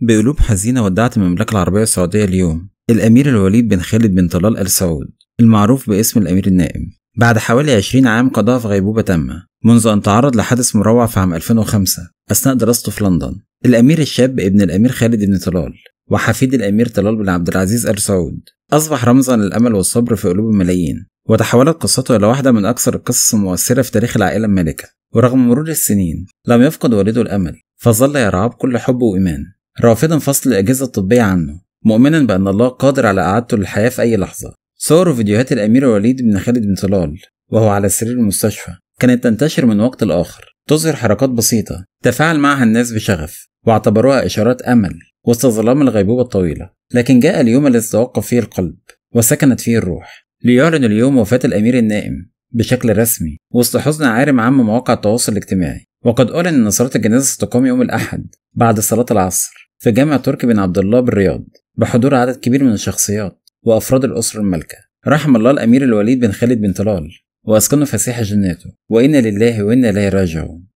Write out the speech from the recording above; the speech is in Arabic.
بقلوب حزينة ودعت المملكة العربية السعودية اليوم الأمير الوليد بن خالد بن طلال آل سعود، المعروف باسم الأمير النائم، بعد حوالي 20 عام قضاها في غيبوبة تامة منذ أن تعرض لحادث مروع في عام 2005 أثناء دراسته في لندن. الأمير الشاب ابن الأمير خالد بن طلال وحفيد الأمير طلال بن عبد العزيز آل سعود أصبح رمزا للأمل والصبر في قلوب الملايين، وتحولت قصته إلى واحدة من أكثر القصص المؤثرة في تاريخ العائلة المالكة. ورغم مرور السنين لم يفقد والده الأمل، فظل يرعاه بكل حب وإيمان، رافضا فصل الأجهزة الطبية عنه، مؤمنا بأن الله قادر على إعادته للحياة في أي لحظة. صور وفيديوهات الأمير الوليد بن خالد بن طلال وهو على سرير المستشفى كانت تنتشر من وقت لآخر، تظهر حركات بسيطة تفاعل معها الناس بشغف، واعتبروها إشارات أمل وسط ظلام الغيبوبة الطويلة. لكن جاء اليوم الذي توقف فيه القلب وسكنت فيه الروح، ليعلن اليوم وفاة الأمير النائم بشكل رسمي وسط حزن عارم عام مواقع التواصل الاجتماعي. وقد أعلن أن صلاة الجنازة ستقام يوم الأحد بعد صلاة العصر في جامع تركي بن عبد الله بالرياض، بحضور عدد كبير من الشخصيات وأفراد الأسرة المالكة. رحم الله الأمير الوليد بن خالد بن طلال وأسكنه فسيح جناته، وإنا لله وإنا إليه راجعون.